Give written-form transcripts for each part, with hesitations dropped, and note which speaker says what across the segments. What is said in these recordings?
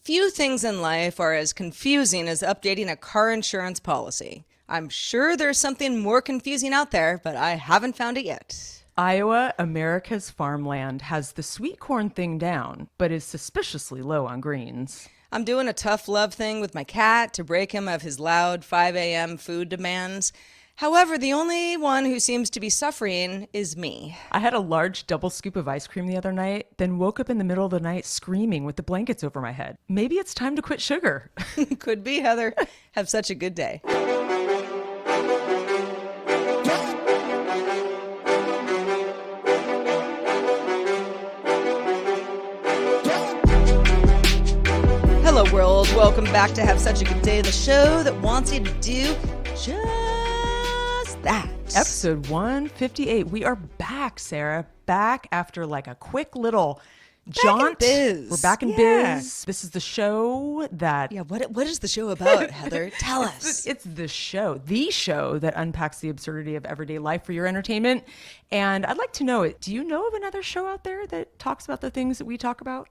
Speaker 1: Few things in life are as confusing as updating a car insurance policy. I'm sure there's something more confusing out there, but I haven't found it yet.
Speaker 2: Iowa, America's farmland, has the sweet corn thing down, but is suspiciously low on greens.
Speaker 1: I'm doing a tough love thing with my cat to break him of his loud 5 a.m. food demands. However, the only one who seems to be suffering is me.
Speaker 2: I had a large double scoop of ice cream the other night, then woke up in the middle of the night screaming with the blankets over my head. Maybe it's time to quit sugar.
Speaker 1: Could be, Heather. Have such a good day. Hello, world. Welcome back to Have Such a Good Day, the show that wants you to do just that.
Speaker 2: Episode 158. We are back, Sarah. Back after like a quick little jaunt.
Speaker 1: We're
Speaker 2: back in biz. This is the show that...
Speaker 1: Yeah, what is the show about, Heather? Tell us.
Speaker 2: It's the show that unpacks the absurdity of everyday life for your entertainment. And I'd like to know, do you know of another show out there that talks about the things that we talk about?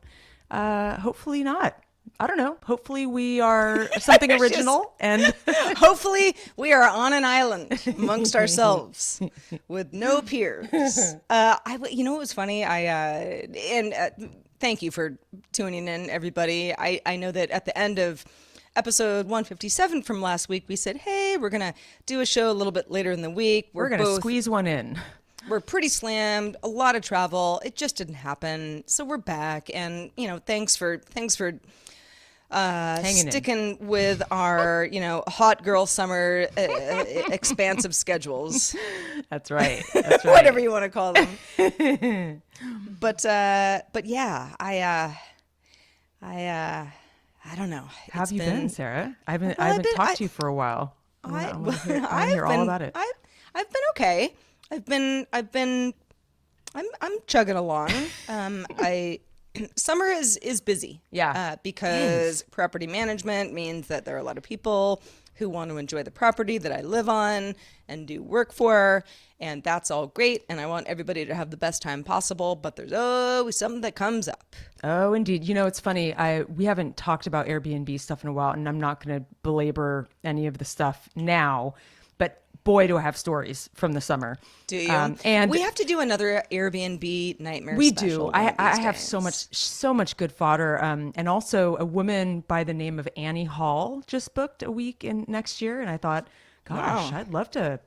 Speaker 2: Hopefully not. I don't know. Hopefully we are something original, and
Speaker 1: hopefully we are on an island amongst ourselves with no peers. You know what was funny? Thank you for tuning in, everybody. I know that at the end of episode 157 from last week, we said, hey, we're going to do a show a little bit later in the week.
Speaker 2: We're going to squeeze one in.
Speaker 1: We're pretty slammed, a lot of travel. It just didn't happen. So we're back. And, thanks for sticking with our, hot girl summer expansive schedules.
Speaker 2: That's right.
Speaker 1: Whatever you want to call them. But yeah, I don't know.
Speaker 2: How have you been, Sarah? I haven't talked to you for a while. I want to hear all about it.
Speaker 1: I've been okay. I'm chugging along. Summer is busy.
Speaker 2: Yeah.
Speaker 1: Because property management means that there are a lot of people who want to enjoy the property that I live on and do work for, and that's all great, and I want everybody to have the best time possible, but there's always something that comes up.
Speaker 2: Oh, indeed. It's funny. We haven't talked about Airbnb stuff in a while, and I'm not going to belabor any of the stuff now, but boy, do I have stories from the summer.
Speaker 1: Do you? And we have to do another Airbnb nightmare special.
Speaker 2: We do. I have so much good fodder. And also a woman by the name of Annie Hall just booked a week in next year. And I thought, gosh, wow. I'd love to,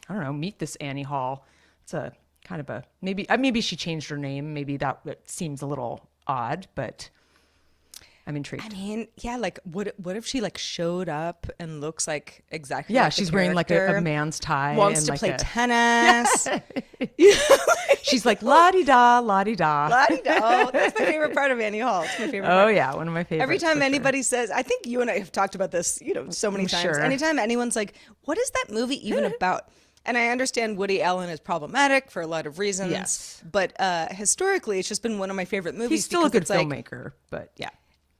Speaker 2: I don't know, meet this Annie Hall. It's a kind of a, maybe she changed her name. Maybe that seems a little odd, but I'm intrigued.
Speaker 1: I mean, yeah, like what if she showed up and looks like exactly
Speaker 2: like
Speaker 1: she's
Speaker 2: wearing like a man's tie,
Speaker 1: wants
Speaker 2: and
Speaker 1: to play tennis.
Speaker 2: She's like la-di-da, la-di-da.
Speaker 1: La-di-da. Oh, that's my favorite part of Annie Hall. It's my favorite part.
Speaker 2: Oh yeah, one of my favorites.
Speaker 1: Every time anybody says, I think you and I have talked about this, so many times.
Speaker 2: Sure.
Speaker 1: Anytime anyone's like, what is that movie even about? And I understand Woody Allen is problematic for a lot of reasons.
Speaker 2: Yes.
Speaker 1: But historically, it's just been one of my favorite movies.
Speaker 2: He's still a good filmmaker, but yeah.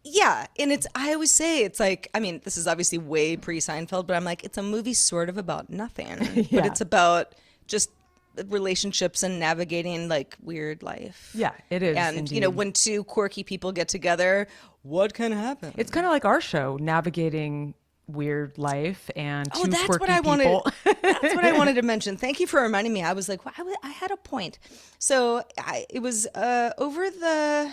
Speaker 1: Yeah, and I always say it's like, I mean, this is obviously way pre-Seinfeld, but I'm like, it's a movie sort of about nothing, but it's about just relationships and navigating weird life.
Speaker 2: Yeah, it is.
Speaker 1: And
Speaker 2: indeed.
Speaker 1: When two quirky people get together, what can happen?
Speaker 2: It's kind of like our show, navigating weird life and two
Speaker 1: that's
Speaker 2: quirky
Speaker 1: what I
Speaker 2: people.
Speaker 1: That's what I wanted to mention. Thank you for reminding me. I was like, well, I had a point. So it was over the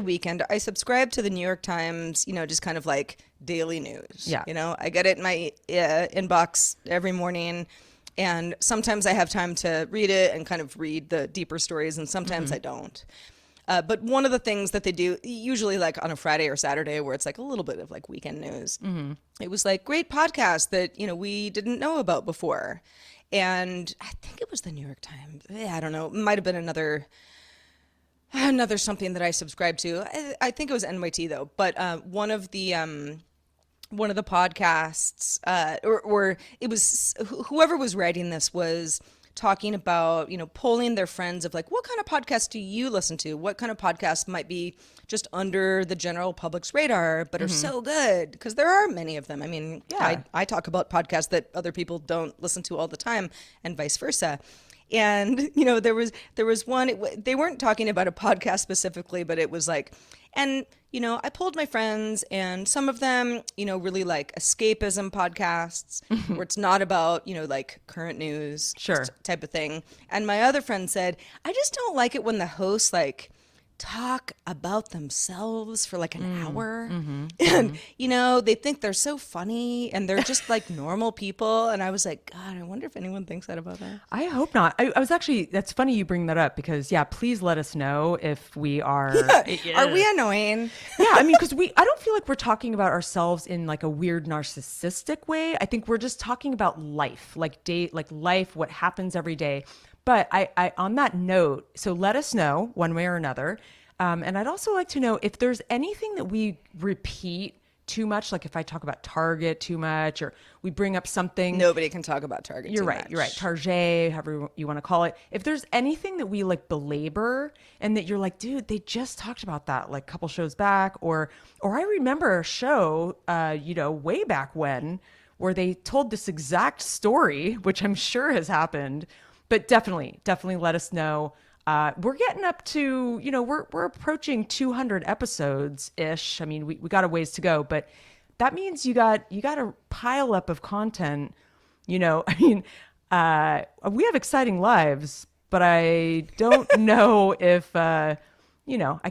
Speaker 1: weekend. I subscribed to the New York Times, just kind of like daily news.
Speaker 2: Yeah.
Speaker 1: I get it in my inbox every morning, and sometimes I have time to read it and kind of read the deeper stories, and sometimes I don't. But one of the things that they do, usually on a Friday or Saturday, where it's a little bit of weekend news, it was great podcast that, we didn't know about before. And I think it was the New York Times. I don't know. It might have been another something that I subscribed to. I think it was NYT though, but one of the podcasts, or it was whoever was writing this was talking about, polling their friends of what kind of podcast do you listen to? What kind of podcasts might be just under the general public's radar, but are so good? Because there are many of them. I mean, I talk about podcasts that other people don't listen to all the time, and vice versa. And there was one. They weren't talking about a podcast specifically, but it was like, and I pulled my friends, and some of them really like escapism podcasts where it's not about like current news
Speaker 2: Sure.
Speaker 1: type of thing. And my other friend said, I just don't like it when the hosts like talk about themselves for like an hour. And they think they're so funny and they're just like normal people. And I was like, God, I wonder if anyone thinks that about that.
Speaker 2: I hope not. I was actually, that's funny you bring that up because please let us know if we are.
Speaker 1: Are we annoying?
Speaker 2: I mean, because I don't feel like we're talking about ourselves in like a weird narcissistic way. I think we're just talking about life, like life, what happens every day. But I on that note, so let us know one way or another. And I'd also like to know if there's anything that we repeat too much, like if I talk about Target too much or we bring up something.
Speaker 1: Nobody can talk about Target
Speaker 2: You're
Speaker 1: too
Speaker 2: right.
Speaker 1: much.
Speaker 2: You're right. Target, however you want to call it. If there's anything that we like belabor and that you're like, dude, they just talked about that like a couple shows back, or I remember a show, way back when where they told this exact story, which I'm sure has happened. But definitely let us know. We're getting up to, we're approaching 200 episodes ish. I mean, we got a ways to go, but that means you got a pile up of content. I mean, we have exciting lives, but I don't know if, I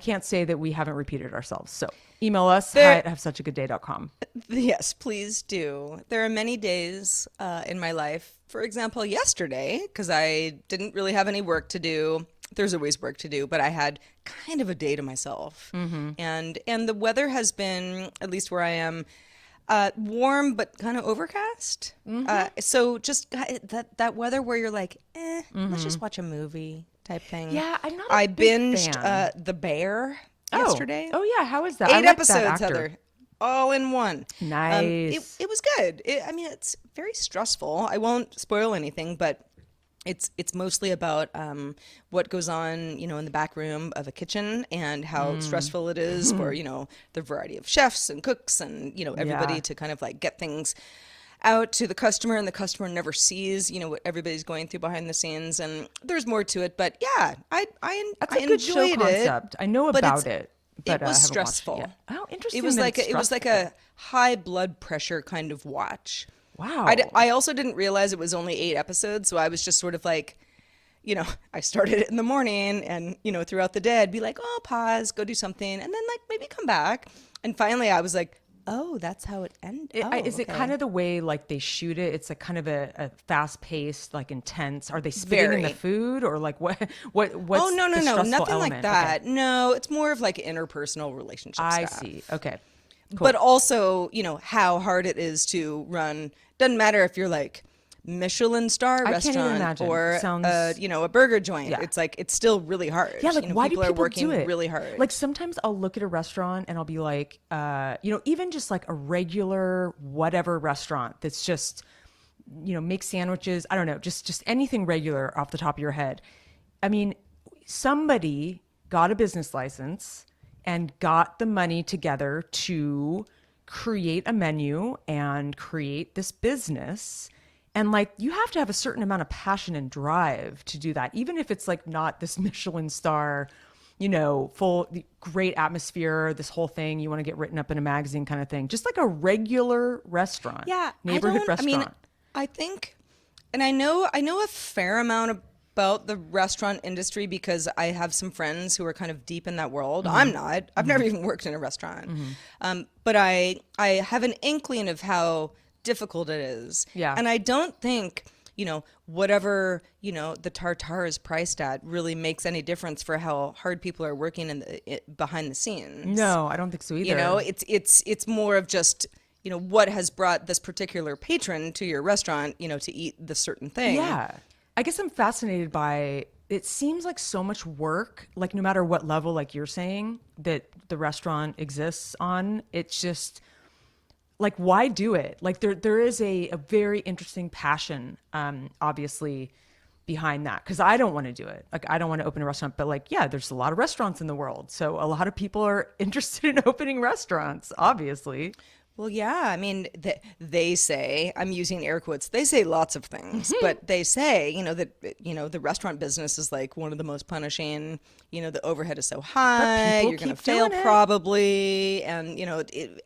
Speaker 2: can't say that we haven't repeated ourselves. So email us at havesuchagoodday.com.
Speaker 1: Yes, please do. There are many days in my life. For example, yesterday, because I didn't really have any work to do. There's always work to do, but I had kind of a day to myself. And the weather has been, at least where I am, warm but kind of overcast. So just that weather where you're like, let's just watch a movie type thing.
Speaker 2: Yeah, I'm not
Speaker 1: I
Speaker 2: a big
Speaker 1: binged
Speaker 2: fan.
Speaker 1: The Bear yesterday.
Speaker 2: Oh yeah, how is that?
Speaker 1: 8
Speaker 2: I like
Speaker 1: episodes,
Speaker 2: that actor.
Speaker 1: Heather, all in one.
Speaker 2: Nice.
Speaker 1: It was good. I mean, it's very stressful. I won't spoil anything, but it's mostly about what goes on, in the back room of a kitchen and how stressful it is for, the variety of chefs and cooks and, everybody to kind of like get things out to the customer, and the customer never sees, what everybody's going through behind the scenes. And there's more to it, but yeah, I
Speaker 2: That's a good show
Speaker 1: enjoyed
Speaker 2: concept. I know
Speaker 1: but
Speaker 2: about it. But
Speaker 1: it was
Speaker 2: I haven't watched it
Speaker 1: stressful.
Speaker 2: yet. Oh, interesting.
Speaker 1: It was
Speaker 2: that
Speaker 1: like
Speaker 2: it's
Speaker 1: it was like
Speaker 2: stressful.
Speaker 1: a high blood pressure kind of watch.
Speaker 2: Wow.
Speaker 1: I also didn't realize it was only 8 episodes, so I was just sort of like, I started it in the morning, and throughout the day I'd be like, oh, pause, go do something, and then like maybe come back. And finally I was like, oh, that's how it ended.
Speaker 2: Is it kind of the way like they shoot it? It's like kind of a fast paced, like intense. Are they spitting in the
Speaker 1: Very.
Speaker 2: food or like what's
Speaker 1: Oh, no,
Speaker 2: the stressful
Speaker 1: nothing
Speaker 2: element?
Speaker 1: like that. No, it's more of like interpersonal relationship
Speaker 2: I
Speaker 1: stuff.
Speaker 2: see. Okay. Cool.
Speaker 1: But also, how hard it is to run. Doesn't matter if you're like Michelin star
Speaker 2: I can't even
Speaker 1: restaurant
Speaker 2: imagine.
Speaker 1: or
Speaker 2: Sounds-
Speaker 1: a burger joint.
Speaker 2: Yeah.
Speaker 1: It's like it's still really hard.
Speaker 2: Yeah, like why do
Speaker 1: people
Speaker 2: people
Speaker 1: are working
Speaker 2: do it?
Speaker 1: really hard?
Speaker 2: Like sometimes I'll look at a restaurant and I'll be like, even just like a regular whatever restaurant that's just, make sandwiches. I don't know, just anything regular off the top of your head. I mean, somebody got a business license and got the money together to create a menu and create this business. And like, you have to have a certain amount of passion and drive to do that, even if it's like not this Michelin star, full great atmosphere, this whole thing, you want to get written up in a magazine kind of thing, just like a regular restaurant.
Speaker 1: Yeah,
Speaker 2: Neighborhood restaurant.
Speaker 1: I think, and I know a fair amount about the restaurant industry because I have some friends who are kind of deep in that world.
Speaker 2: Mm-hmm.
Speaker 1: I'm not. I've never even worked in a restaurant. But I have an inkling of how difficult it is.
Speaker 2: Yeah.
Speaker 1: And I don't think, whatever, the tartare is priced at really makes any difference for how hard people are working behind the scenes.
Speaker 2: No, I don't think so either.
Speaker 1: It's more of just, what has brought this particular patron to your restaurant, to eat the certain thing.
Speaker 2: Yeah. I guess I'm fascinated by, it seems like so much work, like no matter what level, like you're saying, that the restaurant exists on, it's just like, why do it? Like there is a very interesting passion, obviously, behind that. Cause I don't want to do it. Like, I don't want to open a restaurant, but like, yeah, there's a lot of restaurants in the world. So a lot of people are interested in opening restaurants, obviously.
Speaker 1: Well, yeah. I mean, they say, I'm using air quotes, they say lots of things, but they say, that, the restaurant business is like one of the most punishing. The overhead is so high,
Speaker 2: people
Speaker 1: you're going to
Speaker 2: keep
Speaker 1: fail
Speaker 2: doing it.
Speaker 1: probably. And,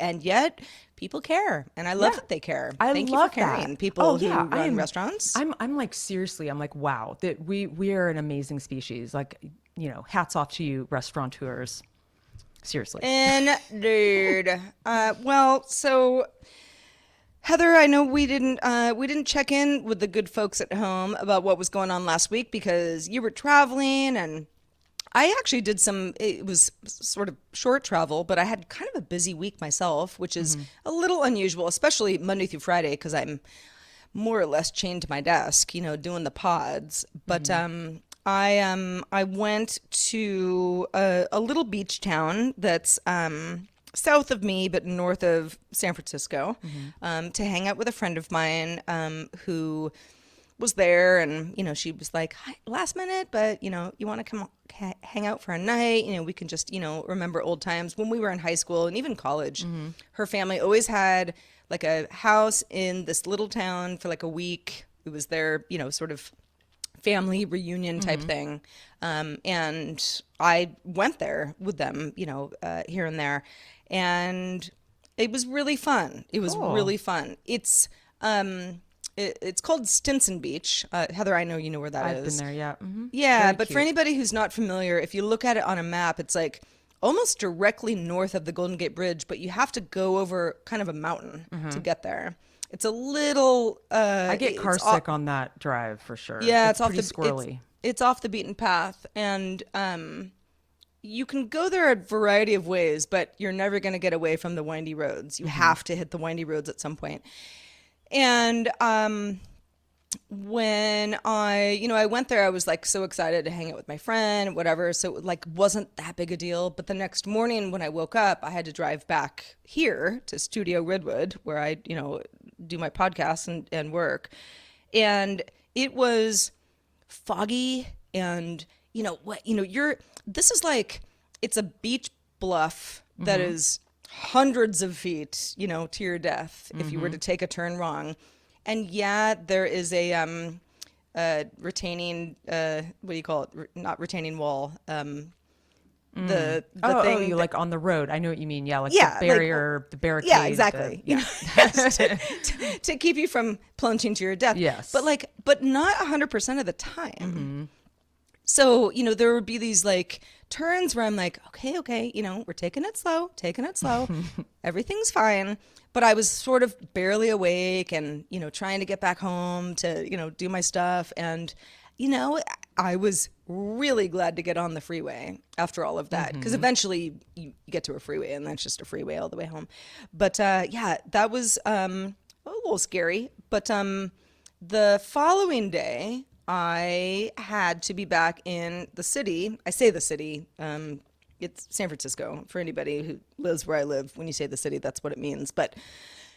Speaker 1: and yet people care. And I love
Speaker 2: Yeah.
Speaker 1: that they care.
Speaker 2: I
Speaker 1: Thank you for
Speaker 2: love
Speaker 1: caring,
Speaker 2: that.
Speaker 1: people who run restaurants.
Speaker 2: I'm like, seriously, I'm like, wow, that we are an amazing species. Like, hats off to you, restaurateurs. Seriously.
Speaker 1: Indeed. Well, so Heather, I know we didn't check in with the good folks at home about what was going on last week because you were traveling, and I actually did it was sort of short travel, but I had kind of a busy week myself, which is a little unusual, especially Monday through Friday, because I'm more or less chained to my desk, doing the pods. But I went to a little beach town that's south of me, but north of San Francisco, to hang out with a friend of mine who was there. And, she was like, "Hi, last minute, but, you want to come hang out for a night? We can just, remember old times when we were in high school and even college." Her family always had like a house in this little town for like a week. It was their, sort of family reunion type thing. And I went there with them, here and there. And it was really fun. It was
Speaker 2: Cool.
Speaker 1: really fun. It's called Stinson Beach. Heather, I know you know where that
Speaker 2: I've
Speaker 1: is.
Speaker 2: been there, yeah.
Speaker 1: Yeah,
Speaker 2: Very
Speaker 1: but for
Speaker 2: cute.
Speaker 1: anybody who's not familiar, if you look at it on a map, it's like almost directly north of the Golden Gate Bridge, but you have to go over kind of a mountain to get there. It's a little.
Speaker 2: I get car sick on that drive for sure.
Speaker 1: Yeah,
Speaker 2: It's
Speaker 1: off
Speaker 2: pretty
Speaker 1: the
Speaker 2: squirrely.
Speaker 1: it's off the beaten path, and you can go there a variety of ways, but you're never going to get away from the windy roads. You have to hit the windy roads at some point. And when I went there, I was like so excited to hang out with my friend, whatever. So it like wasn't that big a deal. But the next morning when I woke up, I had to drive back here to Studio Redwood, where I, do my podcast and work. And it was foggy, and this is like, it's a beach bluff that is hundreds of feet, to your death if you were to take a turn wrong. And yeah, there is a retaining, what do you call it? Not retaining wall. The thing
Speaker 2: you
Speaker 1: that-
Speaker 2: like on the road. I know what you mean. Yeah, like
Speaker 1: Yeah,
Speaker 2: the
Speaker 1: like-
Speaker 2: barrier, the barricade.
Speaker 1: yeah, exactly.
Speaker 2: Yeah.
Speaker 1: To keep you from plunging to your death.
Speaker 2: Yes.
Speaker 1: But not 100% of the time. So, there would be these like turns where I'm like, okay, we're taking it slow. Everything's fine. But I was sort of barely awake and, trying to get back home to, do my stuff. And, I was really glad to get on the freeway after all of that. Because eventually you get to a freeway and that's just a freeway all the way home. But yeah, that was a little scary. But the following day, I had to be back in the city. I say the city. It's San Francisco. For anybody who lives where I live, when you say the city, that's what it means. But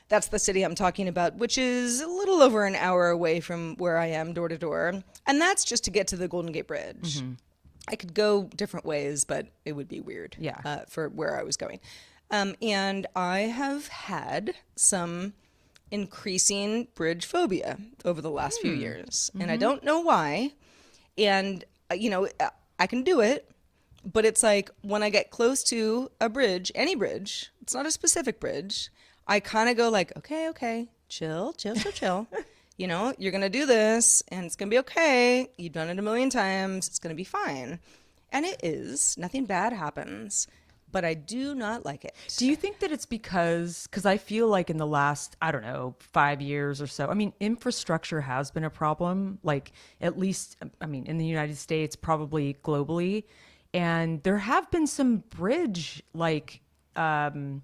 Speaker 1: that's the city I'm talking about, which is a little over an hour away from where I am, door to door. And that's just to get to the Golden Gate Bridge. I could go different ways, but it would be weird for where I was going. And I have had some increasing bridge phobia over the last few years. And I don't know why. And, I can do it. But it's like when I get close to a bridge, any bridge, it's not a specific bridge, I kind of go like, okay, chill. You're going to do this and it's going to be okay. You've done it a million times. It's going to be fine. And it is. Nothing bad happens. But I do not like it.
Speaker 2: Do you think that it's because I feel like in the last, I don't know, 5 years or so, I mean, infrastructure has been a problem, like at least, I mean, in the United States, probably globally. And there have been some bridges have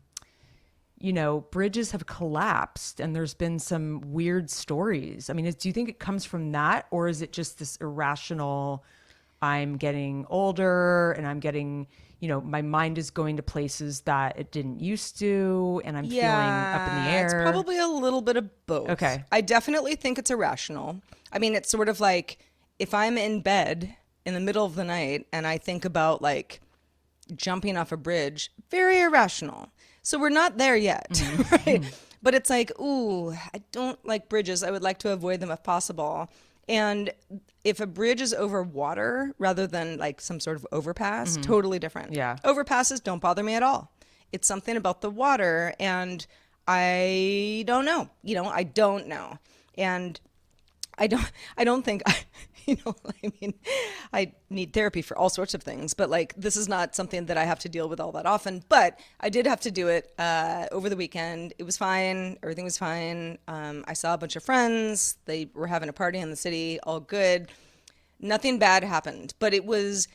Speaker 2: collapsed and there's been some weird stories. I mean, do you think it comes from that, or is it just this irrational, I'm getting older and I'm getting, my mind is going to places that it didn't used to, and I'm feeling up in the air?
Speaker 1: It's probably a little bit of both.
Speaker 2: Okay.
Speaker 1: I definitely think it's irrational. I mean, it's sort of like if I'm in bed in the middle of the night and I think about like jumping off a bridge, very irrational. So we're not there yet, right? But it's like, ooh, I don't like bridges. I would like to avoid them if possible. And if a bridge is over water rather than like some sort of overpass, totally different.
Speaker 2: Yeah.
Speaker 1: Overpasses don't bother me at all. It's something about the water, and I don't know. I don't know. And I don't think I mean, I need therapy for all sorts of things, but like this is not something that I have to deal with all that often. But I did have to do it over the weekend. It was fine. Everything was fine. I saw a bunch of friends. They were having a party in the city. All good. Nothing bad happened, but it was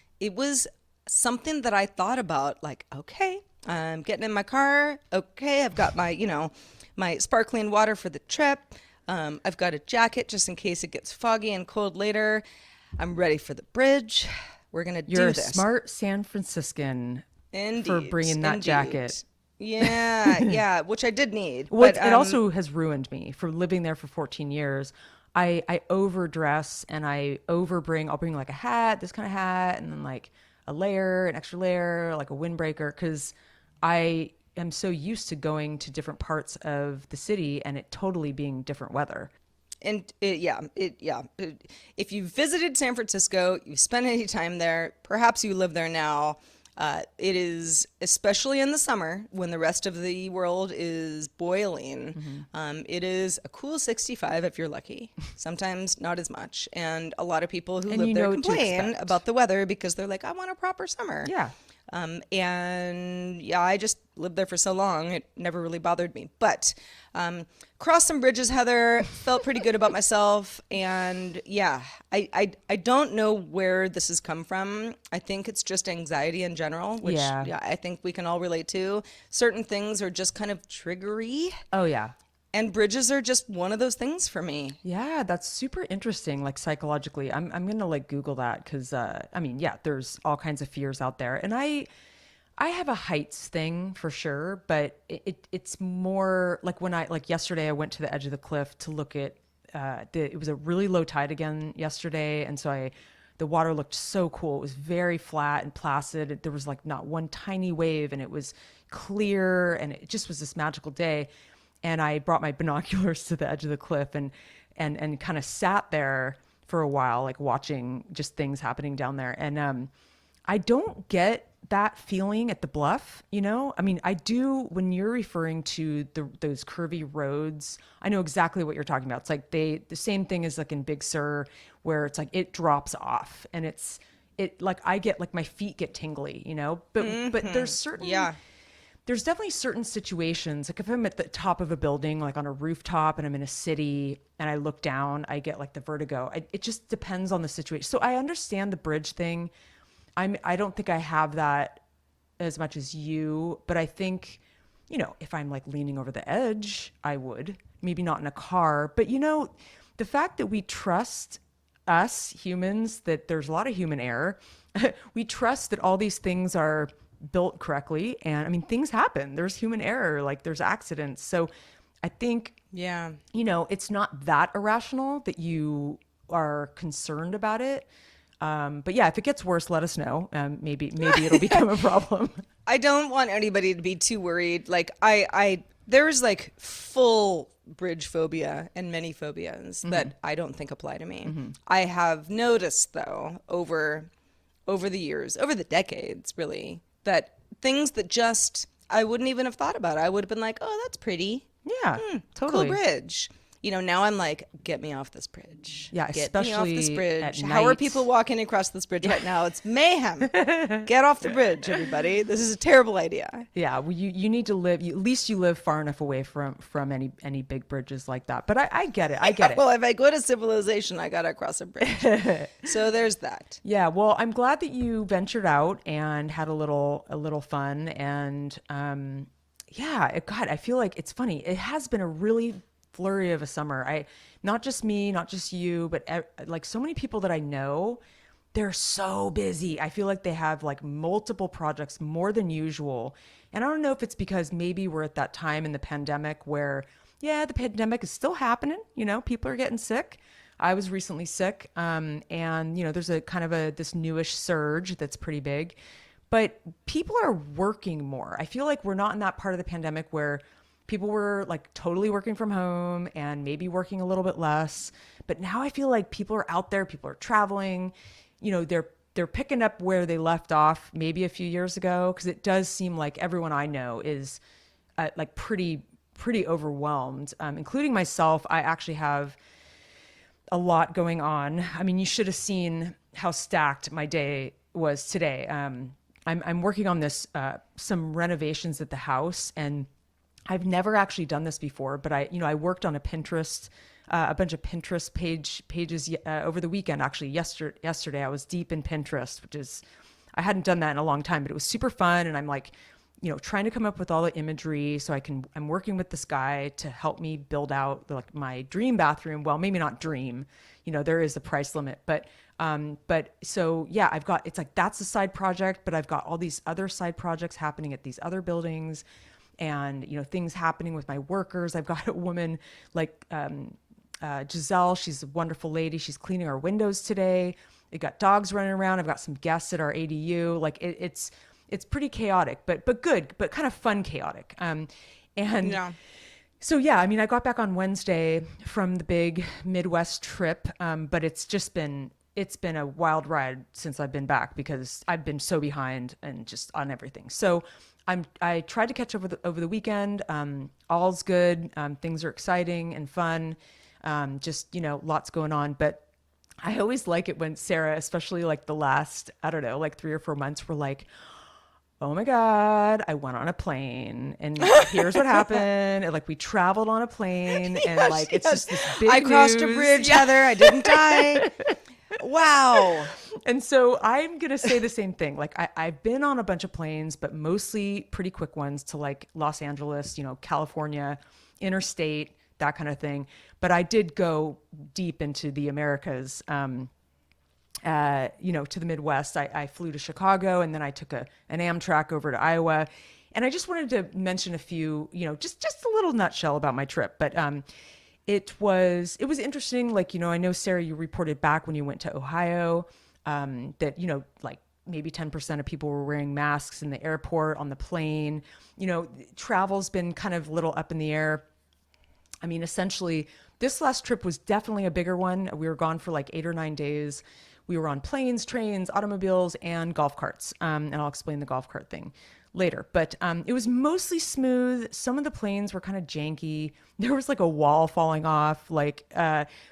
Speaker 1: something that I thought about. Like, okay, I'm getting in my car. Okay, I've got my my sparkling water for the trip. I've got a jacket just in case it gets foggy and cold later. I'm ready for the bridge. We're going to do
Speaker 2: You're a
Speaker 1: this.
Speaker 2: smart San Franciscan
Speaker 1: Indeed,
Speaker 2: for bringing that
Speaker 1: indeed.
Speaker 2: jacket.
Speaker 1: Yeah, which I did need.
Speaker 2: Well,
Speaker 1: But
Speaker 2: it also has ruined me for living there for 14 years. I overdress and I'll bring like a hat, this kind of hat, and then like a layer, an extra layer, like a windbreaker, because I am so used to going to different parts of the city and it totally being different weather.
Speaker 1: And if you've visited San Francisco, you've spent any time there, perhaps you live there now. It is, especially in the summer when the rest of the world is boiling, it is a cool 65 if you're lucky. Sometimes not as much. And a lot of people who live there complain about the weather because they're like, I want a proper summer.
Speaker 2: Yeah.
Speaker 1: And yeah, I just lived there for so long, it never really bothered me. But crossed some bridges, Heather, felt pretty good about myself. And yeah, I don't know where this has come from. I think it's just anxiety in general, which yeah, I think we can all relate to. Certain things are just kind of triggery.
Speaker 2: Oh, yeah.
Speaker 1: And bridges are just one of those things for me.
Speaker 2: Yeah, that's super interesting. Like psychologically, I'm gonna like Google that because I mean, yeah, there's all kinds of fears out there, and I have a heights thing for sure, but it's more like when yesterday I went to the edge of the cliff to look at it was a really low tide again yesterday, and so the water looked so cool. It was very flat and placid. There was like not one tiny wave, and it was clear, and it just was this magical day. And I brought my binoculars to the edge of the cliff and kind of sat there for a while, like watching just things happening down there. And I don't get that feeling at the bluff, I mean, I do when you're referring to those curvy roads. I know exactly what you're talking about. It's like the same thing as like in Big Sur, where it's like it drops off and it like I get like my feet get tingly, but there's certain there's definitely certain situations, like if I'm at the top of a building, like on a rooftop and I'm in a city and I look down, I get like the vertigo. It just depends on the situation. So I understand the bridge thing. I don't think I have that as much as you, but I think, if I'm like leaning over the edge, I would. Maybe not in a car, but the fact that we trust us humans, that there's a lot of human error, we trust that all these things are built correctly, and I mean things happen, there's human error, like there's accidents, so I think it's not that irrational that you are concerned about it, but yeah, if it gets worse, let us know. Maybe it'll become a problem.
Speaker 1: I don't want anybody to be too worried. Like there's like full bridge phobia and many phobias that I don't think apply to me. I have noticed though over the years, over the decades really, that things that just I wouldn't even have thought about. I would have been like, oh, that's pretty.
Speaker 2: Yeah, totally.
Speaker 1: Cool bridge. Now I'm like, get me off this bridge.
Speaker 2: Yeah,
Speaker 1: get
Speaker 2: especially
Speaker 1: me off this bridge.
Speaker 2: at
Speaker 1: How are
Speaker 2: night.
Speaker 1: people walking across this bridge right now? It's mayhem. Get off the bridge, everybody. This is a terrible idea.
Speaker 2: Yeah, well, you need to live. At least you live far enough away from any big bridges like that. But I get it. I get it.
Speaker 1: Well, if I go to civilization, I gotta cross a bridge. So there's that.
Speaker 2: Yeah. Well, I'm glad that you ventured out and had a little fun. And God, I feel like it's funny. It has been a really flurry of a summer. Not just me, not just you, but like so many people that I know, they're so busy. I feel like they have like multiple projects more than usual. And I don't know if it's because maybe we're at that time in the pandemic where, the pandemic is still happening. People are getting sick. I was recently sick. And there's a kind of this newish surge that's pretty big. but people are working more. I feel like we're not in that part of the pandemic where people were like totally working from home and maybe working a little bit less. But now I feel like people are out there, people are traveling, they're picking up where they left off maybe a few years ago. Cause it does seem like everyone I know is like pretty overwhelmed, including myself. I actually have a lot going on. I mean, you should have seen how stacked my day was today. I'm working on this, some renovations at the house, and I've never actually done this before, but I worked on a Pinterest, a bunch of Pinterest pages over the weekend. Actually, yesterday I was deep in Pinterest, which is, I hadn't done that in a long time, but it was super fun. And I'm like, trying to come up with all the imagery so I'm working with this guy to help me build out like my dream bathroom. Well, maybe not dream, there is a price limit, but so yeah, it's like, that's a side project, but I've got all these other side projects happening at these other buildings, and, things happening with my workers. I've got a woman like, Giselle. She's a wonderful lady. She's cleaning our windows today. We got dogs running around. I've got some guests at our ADU. Like it's pretty chaotic, but good, but kind of fun chaotic. And yeah. So yeah, I mean, I got back on Wednesday from the big Midwest trip, but it's been a wild ride since I've been back because I've been so behind and just on everything. So I tried to catch up over the weekend. All's good. Things are exciting and fun. Just, lots going on. But I always like it when Sarah, especially like the last, I don't know, like 3 or 4 months, were like, oh my God, I went on a plane and here's what happened. And like we traveled on a plane and like it's just this big
Speaker 1: I crossed a bridge, Heather. I didn't die. Wow.
Speaker 2: And so I'm going to say the same thing. Like I've been on a bunch of planes, but mostly pretty quick ones to like Los Angeles, California, interstate, that kind of thing. But I did go deep into the Americas, to the Midwest. I flew to Chicago, and then I took an Amtrak over to Iowa. And I just wanted to mention a few, just a little nutshell about my trip. But it was interesting. Like, I know, Sarah, you reported back when you went to Ohio, that, like maybe 10% of people were wearing masks in the airport, on the plane. Travel's been kind of a little up in the air. I mean, essentially, this last trip was definitely a bigger one. We were gone for like 8 or 9 days. We were on planes, trains, automobiles, and golf carts. And I'll explain the golf cart thing later. But it was mostly smooth. Some of the planes were kind of janky. There was like a wall falling off, like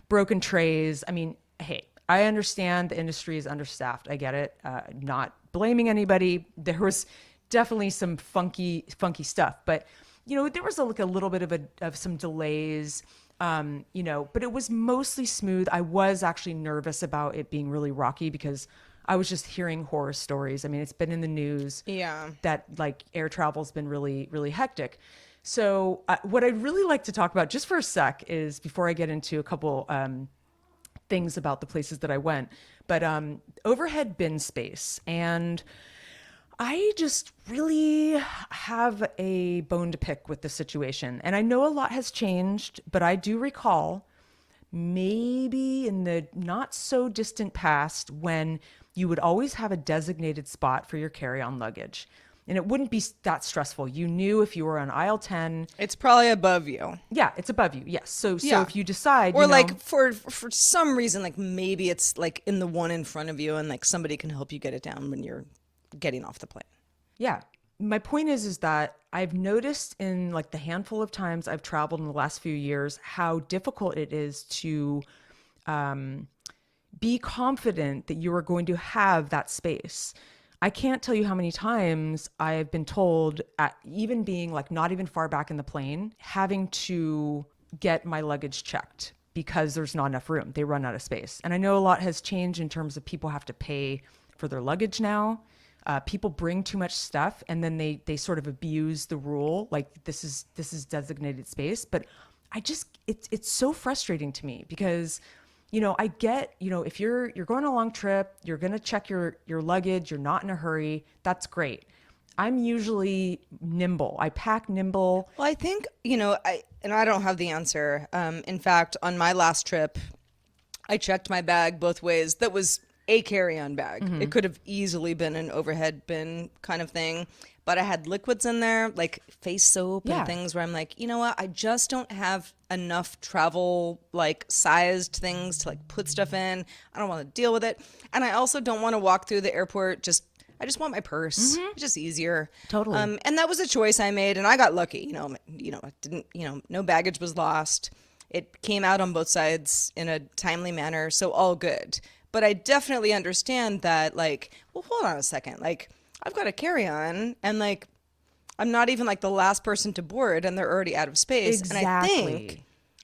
Speaker 2: broken trays. I mean, hey, I understand the industry is understaffed. I get it. Not blaming anybody. There was definitely some funky stuff. But, there was like a little bit of some delays. But it was mostly smooth. I was actually nervous about it being really rocky because I was just hearing horror stories. I mean, it's been in the news that like air travel's been really, really hectic. So what I'd really like to talk about just for a sec is, before I get into a couple things about the places that I went, but overhead bin space. And I just really have a bone to pick with the situation. And I know a lot has changed, but I do recall maybe in the not so distant past when you would always have a designated spot for your carry-on luggage. And it wouldn't be that stressful. You knew if you were on aisle 10.
Speaker 1: It's probably above you.
Speaker 2: Yeah, it's above you. Yes. So if you decide,
Speaker 1: or like for some reason, like maybe it's like in the one in front of you and like somebody can help you get it down when you're getting off the plane.
Speaker 2: Yeah. My point is that I've noticed in like the handful of times I've traveled in the last few years, how difficult it is to be confident that you are going to have that space. I can't tell you how many times I've been told, even being like not even far back in the plane, having to get my luggage checked because there's not enough room. They run out of space. And I know a lot has changed in terms of people have to pay for their luggage now. People bring too much stuff and then they sort of abuse the rule. Like this is designated space. But it's so frustrating to me because, I get, if you're going on a long trip, you're going to check your luggage, you're not in a hurry. That's great. I'm usually nimble. I pack nimble.
Speaker 1: Well, I think, I don't have the answer. In fact, on my last trip, I checked my bag both ways. That was a carry-on bag. It could have easily been an overhead bin kind of thing, but I had liquids in there, like face soap and things where I'm like, you know what? I just don't have enough travel like sized things to like put stuff in. I don't want to deal with it. And I also don't want to walk through the airport I just want my purse. It's just easier.
Speaker 2: Totally.
Speaker 1: And that was a choice I made, and I got lucky. I didn't. No baggage was lost. It came out on both sides in a timely manner, so all good. But I definitely understand that. Like, well, hold on a second. Like, I've got a carry-on, and like, I'm not even like the last person to board, and they're already out of space.
Speaker 2: Exactly.
Speaker 1: And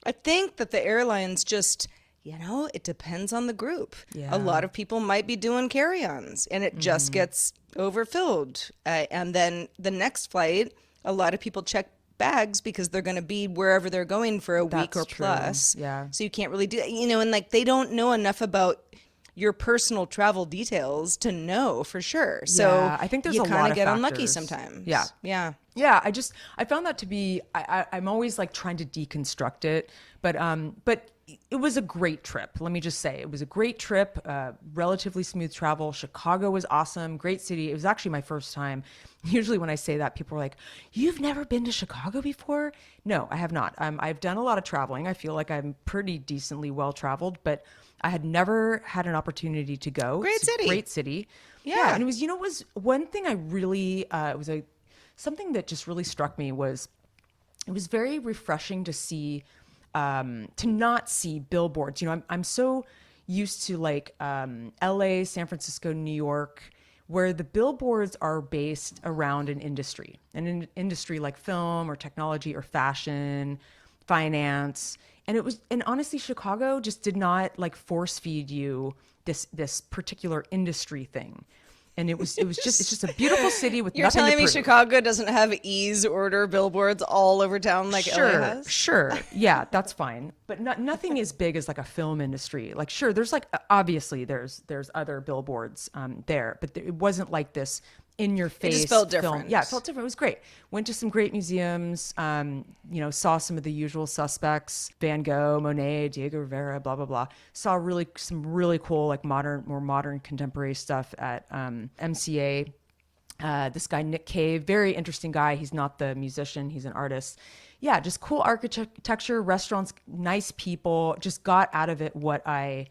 Speaker 1: I think that the airlines just. It depends on the group.
Speaker 2: Yeah.
Speaker 1: A lot of people might be doing carry-ons and it just gets overfilled. And then the next flight, a lot of people check bags because they're going to be wherever they're going for a week or
Speaker 2: true.
Speaker 1: plus.
Speaker 2: Yeah.
Speaker 1: So you can't really do that, and like they don't know enough about your personal travel details to know for sure. So
Speaker 2: I think there's
Speaker 1: you
Speaker 2: a lot
Speaker 1: kind
Speaker 2: of
Speaker 1: of get unlucky
Speaker 2: factors.
Speaker 1: sometimes.
Speaker 2: Yeah.
Speaker 1: Yeah.
Speaker 2: Yeah, I found that to be, I'm always like trying to deconstruct it, but it was a great trip. Let me just say, it was a great trip, relatively smooth travel. Chicago was awesome, great city. It was actually my first time. Usually when I say that, people are like, "You've never been to Chicago before?" No, I have not. I've done a lot of traveling. I feel like I'm pretty decently well traveled, but I had never had an opportunity to go.
Speaker 1: Great city.
Speaker 2: Great city.
Speaker 1: Yeah.
Speaker 2: And it was one thing I really, something that just really struck me was it was very refreshing to see, to not see billboards. I'm so used to like LA, San Francisco, New York, where the billboards are based around an industry like film or technology or fashion, finance. And honestly, Chicago just did not like force feed you this particular industry thing. And it's just a beautiful city with
Speaker 1: You're
Speaker 2: nothing
Speaker 1: telling
Speaker 2: to
Speaker 1: me
Speaker 2: prove.
Speaker 1: Chicago doesn't have ease order billboards all over town like LA has?
Speaker 2: Sure. Yeah, that's fine. But nothing as big as like a film industry. Like, sure, there's like, obviously there's other billboards there, but it wasn't like this in your face.
Speaker 1: It just felt
Speaker 2: film.
Speaker 1: different.
Speaker 2: Yeah, it felt different. It was great. Went to some great museums, saw some of the usual suspects, Van Gogh, Monet, Diego Rivera, blah, blah, blah. Saw some really cool, like more modern contemporary stuff at MCA. This guy, Nick Cave, very interesting guy. He's not the musician, he's an artist. Yeah, just cool architecture, restaurants, nice people, just got out of it what I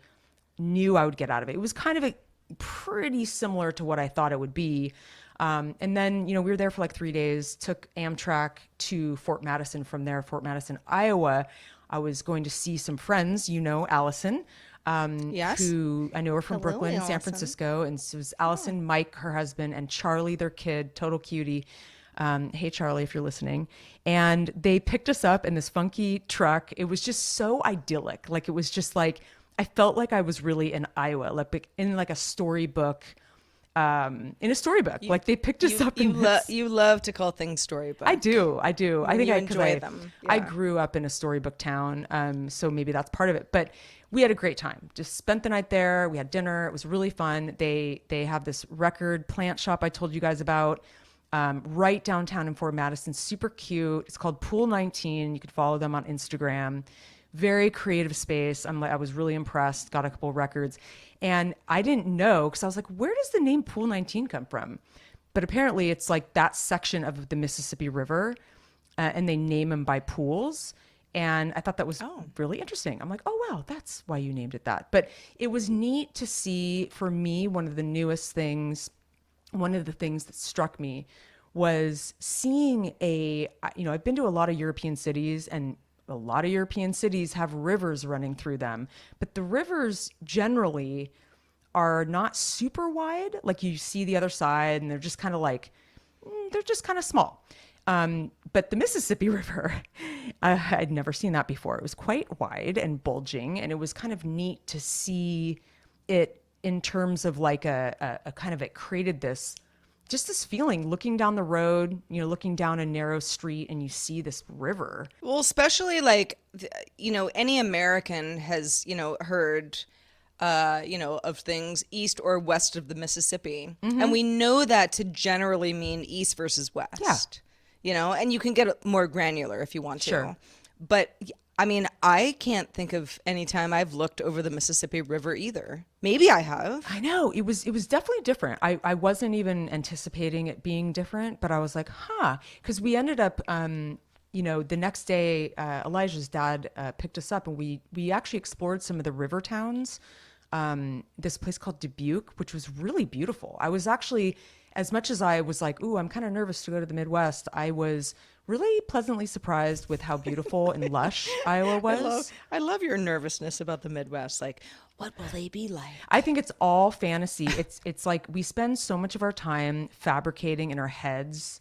Speaker 2: knew I would get out of it. It was kind of pretty similar to what I thought it would be. And then, we were there for like 3 days, took Amtrak to Fort Madison from there, Fort Madison, Iowa. I was going to see some friends, Allison.
Speaker 1: Yes.
Speaker 2: Who I know her from
Speaker 1: Hello,
Speaker 2: Brooklyn, San
Speaker 1: Allison.
Speaker 2: Francisco. And so it was Allison, Mike, her husband, and Charlie, their kid, total cutie. Hey, Charlie, if you're listening. And they picked us up in this funky truck. It was just so idyllic. Like, it was just like, I felt like I was really in Iowa, like in like a storybook. Like they picked us up in this.
Speaker 1: You love to call things storybook.
Speaker 2: I do. I think
Speaker 1: you
Speaker 2: I
Speaker 1: enjoy them.
Speaker 2: I
Speaker 1: Yeah.
Speaker 2: grew up in a storybook town, so maybe that's part of it. But we had a great time. Just spent the night there. We had dinner. It was really fun. They have this record plant shop I told you guys about, right downtown in Fort Madison. Super cute. It's called Pool 19. You could follow them on Instagram. Very creative space. I was really impressed. Got a couple records, and I didn't know because I was like, where does the name Pool 19 come from? But apparently, it's like that section of the Mississippi River, and they name them by pools. And I thought that was really interesting. I'm like, oh wow, that's why you named it that. But it was neat to see. For me, one of the things that struck me was seeing I've been to a lot of European cities, and a lot of European cities have rivers running through them, but the rivers generally are not super wide. Like, you see the other side and they're just kind of like, they're just kind of small. But the Mississippi River, I'd never seen that before. It was quite wide and bulging, and it was kind of neat to see it in terms of like a kind of, it created this feeling looking down the road, looking down a narrow street, and you see this river.
Speaker 1: Well, especially like, any American has, heard, of things east or west of the Mississippi.
Speaker 2: Mm-hmm.
Speaker 1: And we know that to generally mean east versus west.
Speaker 2: Yeah.
Speaker 1: And you can get more granular if you want to.
Speaker 2: Sure.
Speaker 1: But I mean, I can't think of any time I've looked over the Mississippi River either. Maybe I have.
Speaker 2: I know it was definitely different. I wasn't even anticipating it being different, but I was like, huh, because we ended up, the next day, Elijah's dad picked us up, and we actually explored some of the river towns. This place called Dubuque, which was really beautiful. I was actually, as much as I was like, ooh, I'm kind of nervous to go to the Midwest, I was really pleasantly surprised with how beautiful and lush Iowa was.
Speaker 1: I love your nervousness about the Midwest. Like, what will they be like?
Speaker 2: I think it's all fantasy. It's like we spend so much of our time fabricating in our heads,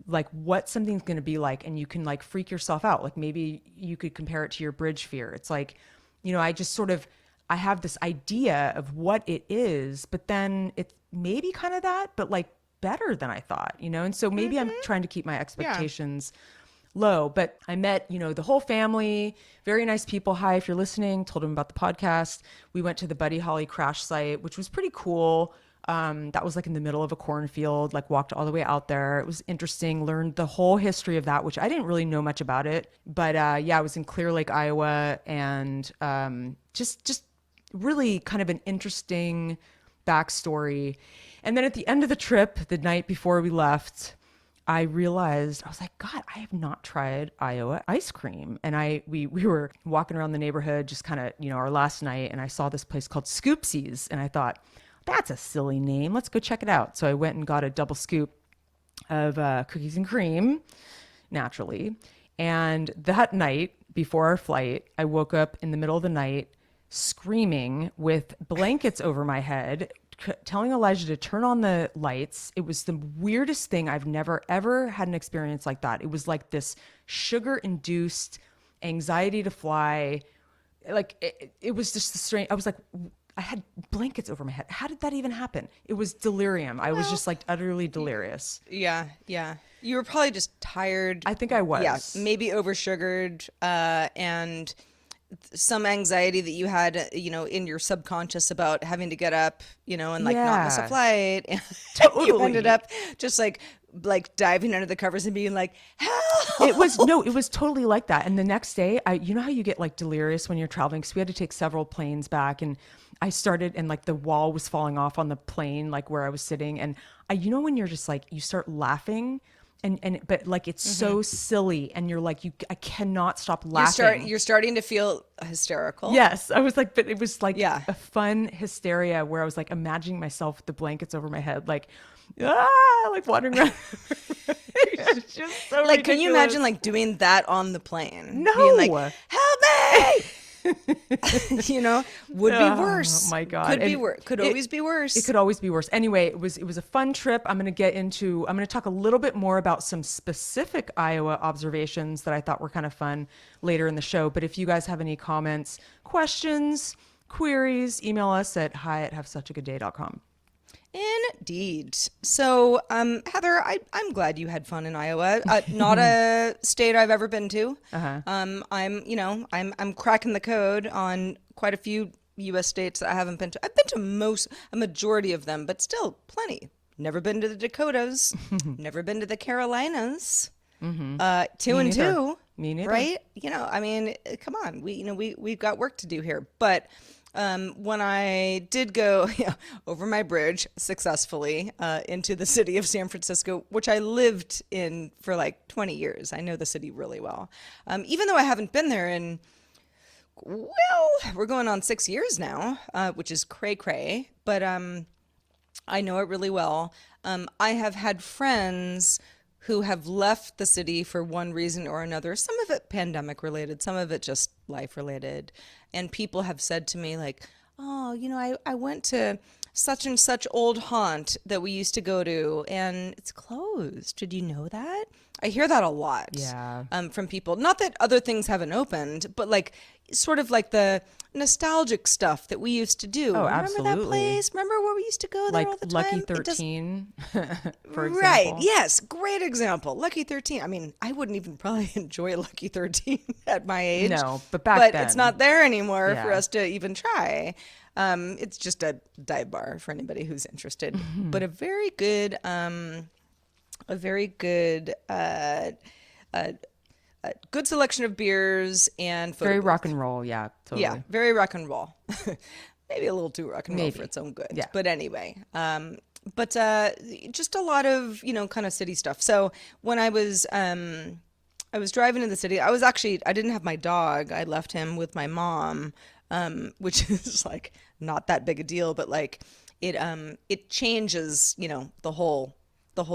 Speaker 2: like what something's going to be like, and you can like freak yourself out. Like maybe you could compare it to your bridge fear. It's like, I just sort of, I have this idea of what it is, but then it's maybe kind of that, but like better than I thought, and so maybe I'm trying to keep my expectations low. But I met, the whole family, very nice people. Hi, if you're listening, told them about the podcast. We went to the Buddy Holly crash site, which was pretty cool. That was like in the middle of a cornfield, like walked all the way out there. It was interesting, learned the whole history of that, which I didn't really know much about it. But I was in Clear Lake, Iowa, and just really kind of an interesting backstory. And then at the end of the trip, the night before we left, I realized, I was like, God, I have not tried Iowa ice cream. And we were walking around the neighborhood, just kind of, our last night, and I saw this place called Scoopsies. And I thought, that's a silly name. Let's go check it out. So I went and got a double scoop of cookies and cream, naturally. And that night before our flight, I woke up in the middle of the night screaming with blankets over my head, telling Elijah to turn on the lights. It was the weirdest thing. I've never, ever had an experience like that. It was like this sugar-induced anxiety to fly. Like, it was just the strange. I was like, I had blankets over my head. How did that even happen? It was delirium. I was just like utterly delirious.
Speaker 1: Yeah. You were probably just tired.
Speaker 2: I think I was.
Speaker 1: Yeah, maybe oversugared, and some anxiety that you had, in your subconscious about having to get up, and like not miss a flight. And
Speaker 2: Totally.
Speaker 1: you ended up just like diving under the covers and being like, help.
Speaker 2: It was totally like that. And the next day, you know how you get like delirious when you're traveling? So we had to take several planes back, and I started, and like the wall was falling off on the plane, like where I was sitting. And when you're just like, you start laughing, but like it's so silly, and you're like, I cannot stop laughing.
Speaker 1: You're starting to feel hysterical.
Speaker 2: Yes, I was like, but it was like a fun hysteria where I was like imagining myself with the blankets over my head, like like wandering around. It's just so
Speaker 1: like,
Speaker 2: ridiculous.
Speaker 1: can you imagine like doing that on the plane?
Speaker 2: No.
Speaker 1: Being like, help me. Would be worse.
Speaker 2: Oh my God.
Speaker 1: Could be worse. Could always be worse.
Speaker 2: It could always be worse. Anyway, it was a fun trip. I'm going to talk a little bit more about some specific Iowa observations that I thought were kind of fun later in the show. But if you guys have any comments, questions, queries, email us at hi@havesuchagoodday.com.
Speaker 1: Indeed. So, Heather, I'm glad you had fun in Iowa. Not a state I've ever been to. I'm cracking the code on quite a few U.S. states that I haven't been to. I've been to a majority of them, but still plenty. Never been to the Dakotas. Never been to the Carolinas. Two and two.
Speaker 2: Me neither.
Speaker 1: Right? Come on. We've got work to do here, but. When I did go over my bridge successfully into the city of San Francisco, which I lived in for like 20 years. I know the city really well. Even though I haven't been there in, we're going on 6 years now, which is cray-cray, but I know it really well. I have had friends who have left the city for one reason or another, some of it pandemic related, some of it just life related. And people have said to me like, oh, I went to such and such old haunt that we used to go to and it's closed. Did you know that? I hear that a lot.
Speaker 2: Yeah.
Speaker 1: From people. Not that other things haven't opened, but like sort of like the nostalgic stuff that we used to do.
Speaker 2: Oh,
Speaker 1: Remember
Speaker 2: absolutely.
Speaker 1: that place? Remember where we used to go there
Speaker 2: Like
Speaker 1: all the time?
Speaker 2: Lucky 13, for example.
Speaker 1: Right. Yes. Great example. Lucky 13. I mean, I wouldn't even probably enjoy Lucky 13 at my age.
Speaker 2: No, but back then.
Speaker 1: It's not there anymore for
Speaker 2: Yeah.
Speaker 1: us to even try. It's just a dive bar for anybody who's interested. But a very good a good selection of beers and photo
Speaker 2: Very
Speaker 1: booth.
Speaker 2: rock and roll. Yeah, totally.
Speaker 1: Yeah, very rock and roll. Maybe a little too rock and roll
Speaker 2: Maybe.
Speaker 1: for its own good.
Speaker 2: Yeah.
Speaker 1: But anyway, but just a lot of, kind of city stuff. So when I was driving in the city, I didn't have my dog. I left him with my mom, which is like not that big a deal, but like it changes, the whole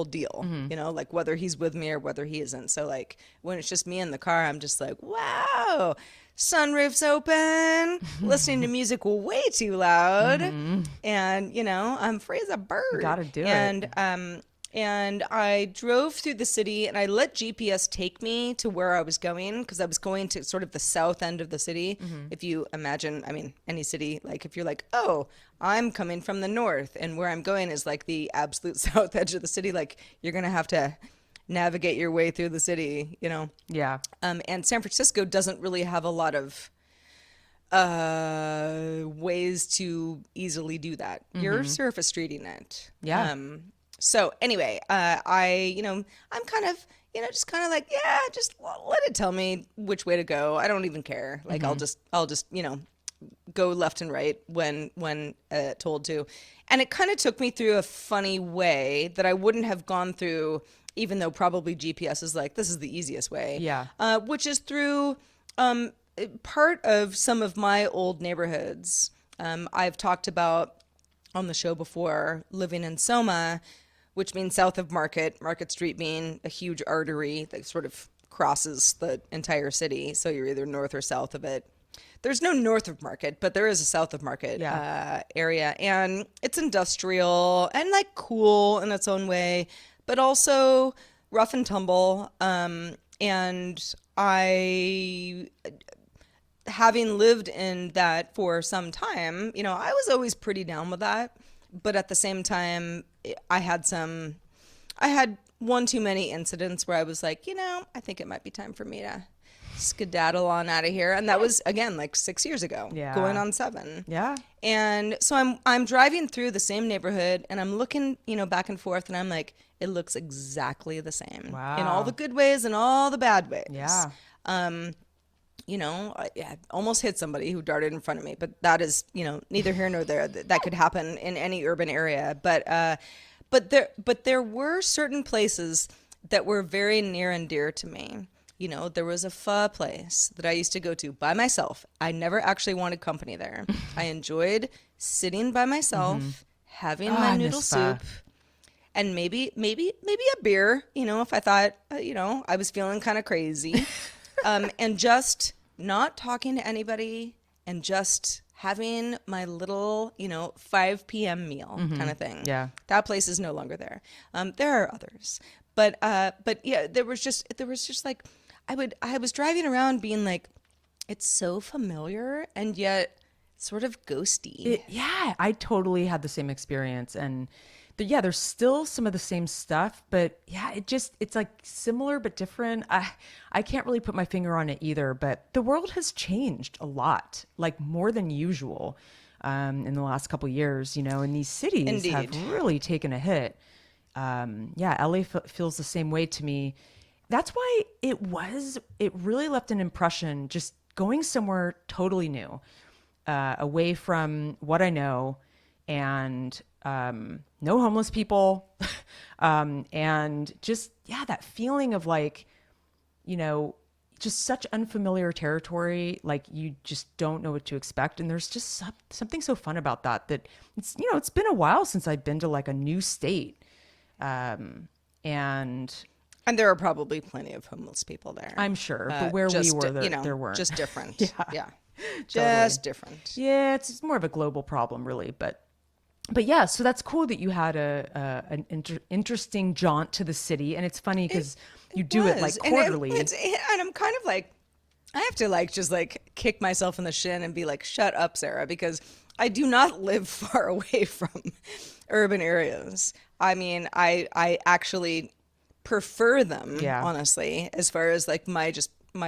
Speaker 1: deal, like whether he's with me or whether he isn't. So like when it's just me in the car, I'm just like, wow, sunroof's open, listening to music way too loud, and I'm free as a bird.
Speaker 2: Gotta do
Speaker 1: and,
Speaker 2: it.
Speaker 1: And I drove through the city and I let GPS take me to where I was going because I was going to sort of the south end of the city. If you imagine, I mean, any city, like if you're like, oh, I'm coming from the north and where I'm going is like the absolute south edge of the city, like you're going to have to navigate your way through the city,
Speaker 2: Yeah.
Speaker 1: And San Francisco doesn't really have a lot of ways to easily do that. You're surface streeting it.
Speaker 2: Yeah.
Speaker 1: So anyway, I'm kind of, just kind of like, yeah, just let it tell me which way to go. I don't even care. Like I'll just, go left and right when told to. And it kind of took me through a funny way that I wouldn't have gone through, even though probably GPS is like, this is the easiest way.
Speaker 2: Yeah.
Speaker 1: Which is through part of some of my old neighborhoods. I've talked about on the show before living in Soma, which means south of Market Street being a huge artery that sort of crosses the entire city. So you're either north or south of it. There's no north of Market, but there is a south of Market area. And it's industrial and like cool in its own way, but also rough and tumble. And having lived in that for some time, I was always pretty down with that. But at the same time, I had one too many incidents where I was like, I think it might be time for me to skedaddle on out of here. And that was, again, like 6 years ago, going on 7.
Speaker 2: Yeah.
Speaker 1: And so I'm driving through the same neighborhood and I'm looking, back and forth and I'm like, it looks exactly the same.
Speaker 2: Wow.
Speaker 1: In all the good ways and all the bad ways.
Speaker 2: Yeah.
Speaker 1: I almost hit somebody who darted in front of me, but that is, neither here nor there. That could happen in any urban area. But there were certain places that were very near and dear to me. There was a pho place that I used to go to by myself. I never actually wanted company there. I enjoyed sitting by myself, having my noodle soup, and maybe a beer, if I thought, I was feeling kind of crazy. And just not talking to anybody and just having my little, 5 p.m. meal kind of thing.
Speaker 2: Yeah.
Speaker 1: That place is no longer there. There are others. But yeah, there was just like, I was driving around being like, it's so familiar and yet sort of ghosty.
Speaker 2: Yeah, I totally had the same experience. And there's still some of the same stuff, but yeah, it's like similar but different. I can't really put my finger on it either, but the world has changed a lot, like more than usual in the last couple of years, and these cities
Speaker 1: Indeed.
Speaker 2: have really taken a hit. LA feels the same way to me. That's why it really left an impression just going somewhere totally new, away from what I know, and no homeless people, and just, that feeling of like, just such unfamiliar territory, like you just don't know what to expect. And there's just something so fun about that it's, it's been a while since I've been to like a new state. And
Speaker 1: there are probably plenty of homeless people there.
Speaker 2: I'm sure, but where we were, there weren't.
Speaker 1: Just different. Yeah.
Speaker 2: Totally.
Speaker 1: Just different.
Speaker 2: Yeah, it's more of a global problem, really. But yeah, so that's cool that you had an interesting jaunt to the city, and it's funny because you do it like quarterly.
Speaker 1: And I'm kind of like, I have to like just like kick myself in the shin and be like, shut up, Sarah, because I do not live far away from urban areas. I mean, I actually prefer them, honestly, as far as like my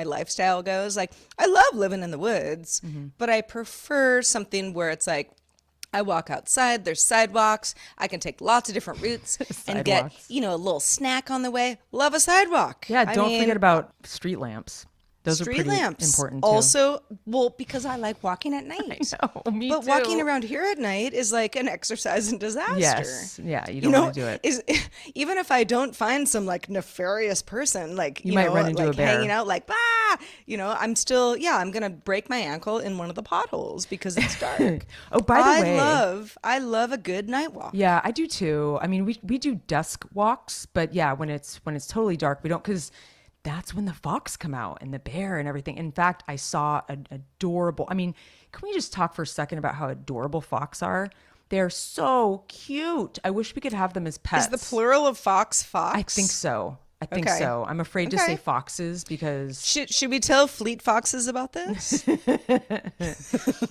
Speaker 1: lifestyle goes. Like I love living in the woods, but I prefer something where it's like I walk outside, there's sidewalks. I can take lots of different routes and get,
Speaker 2: Sidewalks.
Speaker 1: a little snack on the way. Love a sidewalk.
Speaker 2: Yeah,
Speaker 1: I
Speaker 2: don't
Speaker 1: mean,
Speaker 2: forget about street lamps. Those are
Speaker 1: street
Speaker 2: pretty
Speaker 1: lamps.
Speaker 2: important too.
Speaker 1: Also, well, because I like walking at night.
Speaker 2: Oh, me
Speaker 1: But
Speaker 2: too.
Speaker 1: walking around here at night is like an exercise in disaster.
Speaker 2: Yes. Yeah, you don't want to do it.
Speaker 1: Is even if I don't find some like nefarious person, like
Speaker 2: You might run into
Speaker 1: like
Speaker 2: a bear.
Speaker 1: hanging out, like I'm still, I'm gonna break my ankle in one of the potholes because it's dark.
Speaker 2: Oh, by the way,
Speaker 1: I love a good night walk.
Speaker 2: yeah, I do too. I mean, we do dusk walks, but yeah, when it's totally dark, we don't, because that's when the fox come out and the bear and everything. In fact, I saw an adorable. I mean, can we just talk for a second about how adorable fox are? They're so cute. I wish we could have them as pets.
Speaker 1: Is the plural of fox?
Speaker 2: I think so. I think
Speaker 1: Okay.
Speaker 2: so. I'm afraid to
Speaker 1: Okay.
Speaker 2: say foxes because
Speaker 1: Should we tell fleet foxes about this?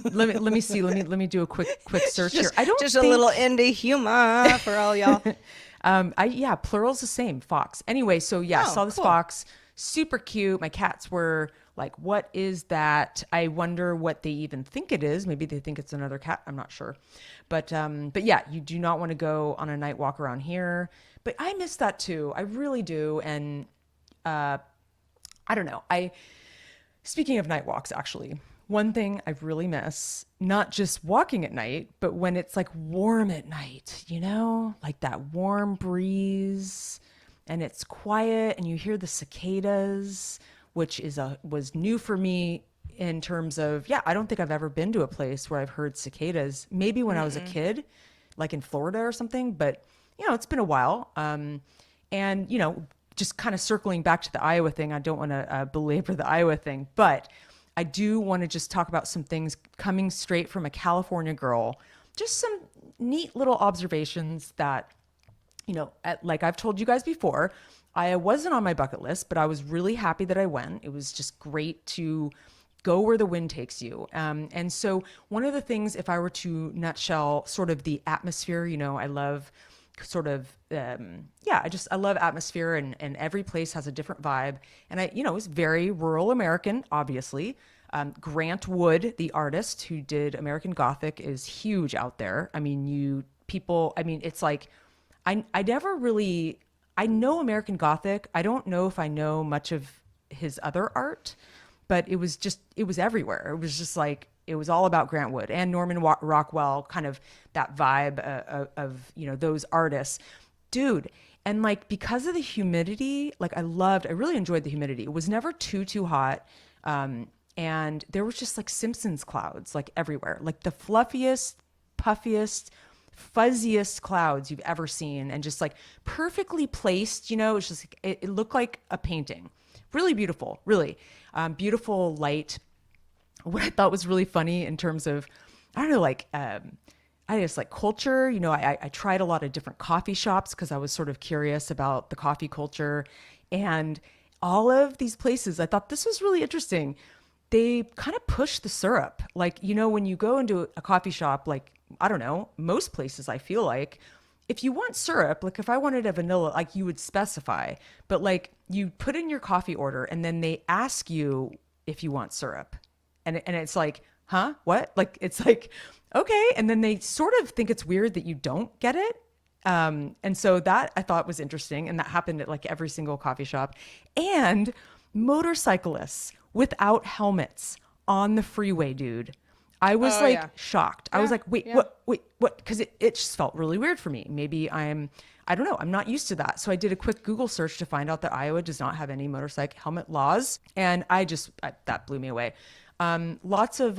Speaker 2: let me see. Let me do a quick search here. I don't
Speaker 1: just
Speaker 2: think,
Speaker 1: a little indie humor for all y'all.
Speaker 2: yeah, plural's the same, fox. Anyway, so yeah,
Speaker 1: Oh,
Speaker 2: saw this
Speaker 1: cool.
Speaker 2: fox, super cute. My cats were like, "What is that?" I wonder what they even think it is. Maybe they think it's another cat. I'm not sure, but yeah, you do not want to go on a night walk around here. But I miss that too. I really do, and I don't know. Speaking of night walks, actually, one thing I really miss, not just walking at night, but when it's like warm at night, like that warm breeze and it's quiet and you hear the cicadas, which was new for me in terms of, yeah, I don't think I've ever been to a place where I've heard cicadas. Maybe when I was a kid, like in Florida or something, but it's been a while. And just kind of circling back to the Iowa thing, I don't want to belabor the Iowa thing, but I do want to just talk about some things coming straight from a California girl, just some neat little observations that, like I've told you guys before, I wasn't on my bucket list, but I was really happy that I went. It was just great to go where the wind takes you. And so one of the things, if I were to nutshell sort of the atmosphere, I love sort of I love atmosphere, and every place has a different vibe, and it's very rural American, obviously. Grant Wood, the artist who did American Gothic, is huge out there. I mean, it's like I know American Gothic. I don't know if I know much of his other art, but it was everywhere. It was just like, it was all about Grant Wood and Norman Rockwell, kind of that vibe of those artists, dude. And like, because of the humidity, like I really enjoyed the humidity. It was never too hot. And there was just like Simpsons clouds, like everywhere, like the fluffiest, puffiest, fuzziest clouds you've ever seen. And just like perfectly placed, it's just like, it looked like a painting. Really beautiful, really beautiful light. What I thought was really funny in terms of, I don't know, like, I just like culture, I tried a lot of different coffee shops because I was sort of curious about the coffee culture, and all of these places, I thought this was really interesting. They kind of push the syrup. Like, when you go into a coffee shop, like, I don't know, most places I feel like, if you want syrup, like if I wanted a vanilla, like you would specify, but like you put in your coffee order and then they ask you if you want syrup. And it's like, huh? What? Like, it's like, okay. And then they sort of think it's weird that you don't get it. And so that I thought was interesting. And that happened at like every single coffee shop. And motorcyclists without helmets on the freeway, dude. I was shocked. I was like, wait, what? Because it just felt really weird for me. Maybe I don't know. I'm not used to that. So I did a quick Google search to find out that Iowa does not have any motorcycle helmet laws. And that blew me away. Lots of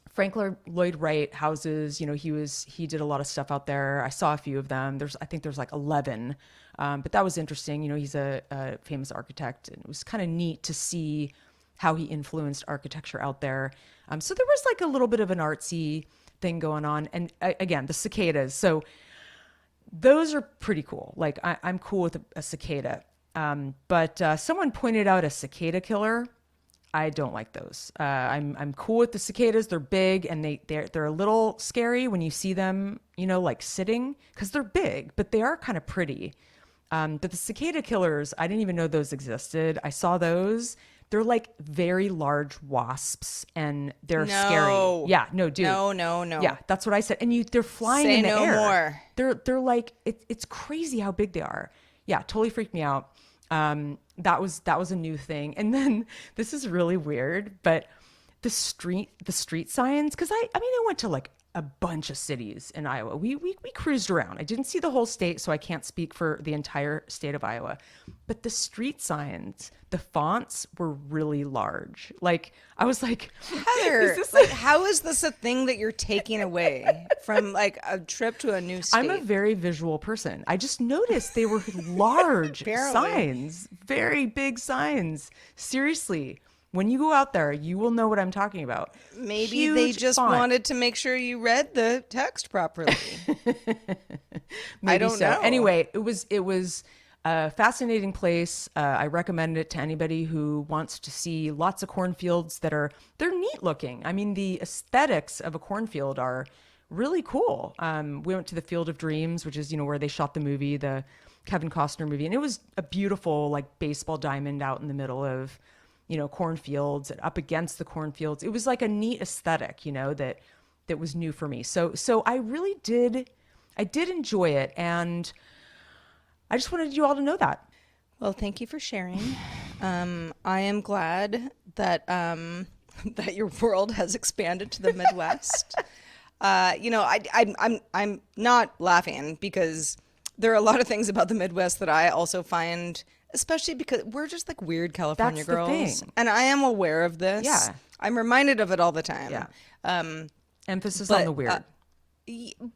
Speaker 2: Frank Lloyd Wright houses. He did a lot of stuff out there. I saw a few of them. I think there's like 11, but that was interesting. He's a famous architect, and it was kind of neat to see how he influenced architecture out there. So there was like a little bit of an artsy thing going on, and again, the cicadas. So those are pretty cool. Like I'm cool with a cicada, but someone pointed out a cicada killer. I don't like those. I'm cool with the cicadas. They're big, and they're a little scary when you see them, like sitting, because they're big, but they are kind of pretty. But the cicada killers, I didn't even know those existed. I saw those. They're like very large wasps, and they're
Speaker 1: No.
Speaker 2: scary. Yeah, no, dude.
Speaker 1: No.
Speaker 2: Yeah, that's what I said. And they're flying
Speaker 1: Say
Speaker 2: in the
Speaker 1: no
Speaker 2: air.
Speaker 1: more.
Speaker 2: They're like it's crazy how big they are. Yeah, totally freaked me out. That was a new thing. And then this is really weird, but the street signs, because I mean I went to like a bunch of cities in Iowa. We cruised around. I didn't see the whole state, so I can't speak for the entire state of Iowa. But the street signs, the fonts were really large. Like I was like,
Speaker 1: Heather,
Speaker 2: is this
Speaker 1: like, how is this a thing that you're taking away from like a trip to a new state?
Speaker 2: I'm a very visual person. I just noticed they were large
Speaker 1: Barely.
Speaker 2: signs, very big signs. Seriously, when you go out there, you will know what I'm talking about.
Speaker 1: Maybe
Speaker 2: Huge
Speaker 1: they just
Speaker 2: font.
Speaker 1: wanted to make sure you read the text properly.
Speaker 2: Maybe
Speaker 1: I don't
Speaker 2: so.
Speaker 1: know.
Speaker 2: Anyway, it was a fascinating place. I recommend it to anybody who wants to see lots of cornfields they're neat looking. I mean, the aesthetics of a cornfield are really cool. We went to the Field of Dreams, which is, where they shot the movie, the Kevin Costner movie. And it was a beautiful, like, baseball diamond out in the middle of, cornfields, and up against the cornfields. It was like a neat aesthetic, that was new for me. So I really did enjoy it. And I just wanted you all to know that.
Speaker 1: Well, thank you for sharing. I am glad that that your world has expanded to the Midwest. I'm not laughing because there are a lot of things about the Midwest that I also find, especially because we're just like weird California
Speaker 2: That's the
Speaker 1: girls,
Speaker 2: thing.
Speaker 1: and I am aware of this.
Speaker 2: Yeah.
Speaker 1: I'm reminded of it all the time.
Speaker 2: Yeah. Emphasis
Speaker 1: but,
Speaker 2: on the weird.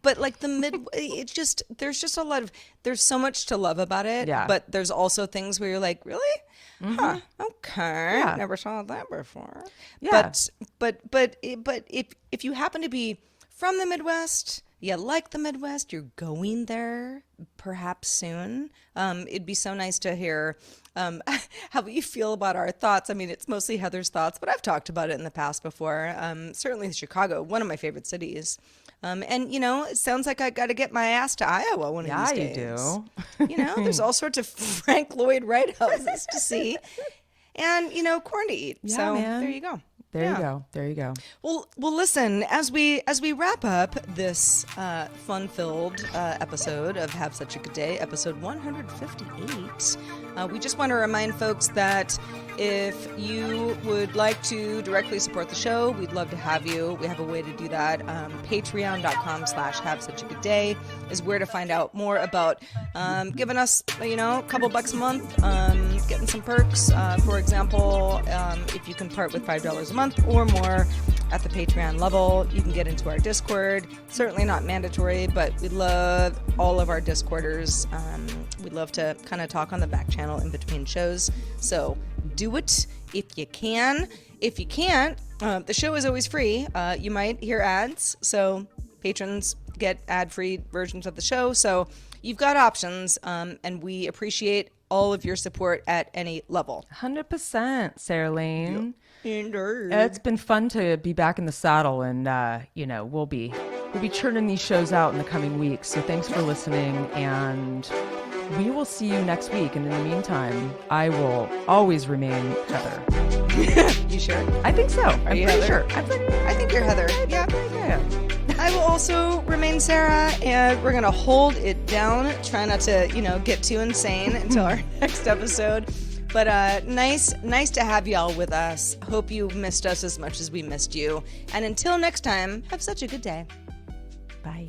Speaker 1: But like it's just there's so much to love about it.
Speaker 2: Yeah.
Speaker 1: But there's also things where you're like, really? Huh? Okay.
Speaker 2: Yeah.
Speaker 1: Never saw that before.
Speaker 2: Yeah.
Speaker 1: But if you happen to be from the Midwest, you like the Midwest, you're going there perhaps soon. It'd be so nice to hear how you feel about our thoughts. I mean, it's mostly Heather's thoughts, but I've talked about it in the past before. Certainly Chicago, one of my favorite cities. And, it sounds like I got to get my ass to Iowa one of these days.
Speaker 2: Yeah, you do.
Speaker 1: There's all sorts of Frank Lloyd Wright houses to see and, corn to eat.
Speaker 2: Yeah,
Speaker 1: so
Speaker 2: man.
Speaker 1: there you go.
Speaker 2: There you go.
Speaker 1: Well, listen, as we wrap up this fun-filled episode of Have Such a Good Day, episode 158, we just want to remind folks that if you would like to directly support the show, we'd love to have you. We have a way to do that. Patreon.com/HaveSuchAGoodDay is where to find out more about giving us, a couple bucks a month, getting some perks. For example, if you can part with $5 a month or more at the Patreon level, you can get into our Discord. Certainly not mandatory, but we love all of our Discorders. We'd love to kind of talk on the back channel in between shows. So do it if you can. If you can't, the show is always free. You might hear ads, so patrons get ad-free versions of the show. So you've got options, and we appreciate all of your support at any level.
Speaker 2: 100%, Sarah Lane.
Speaker 1: Indeed.
Speaker 2: It's been fun to be back in the saddle, and we'll be churning these shows out in the coming weeks. So thanks for listening, and we will see you next week. And in the meantime, I will always remain Heather.
Speaker 1: You sure?
Speaker 2: I think so. I'm
Speaker 1: you
Speaker 2: pretty
Speaker 1: Heather?
Speaker 2: sure.
Speaker 1: I think you're Heather. Yeah. I will also remain Sarah, and we're gonna hold it down. Try not to, get too insane until our next episode. But nice to have y'all with us. Hope you missed us as much as we missed you. And until next time, have such a good day.
Speaker 2: Bye.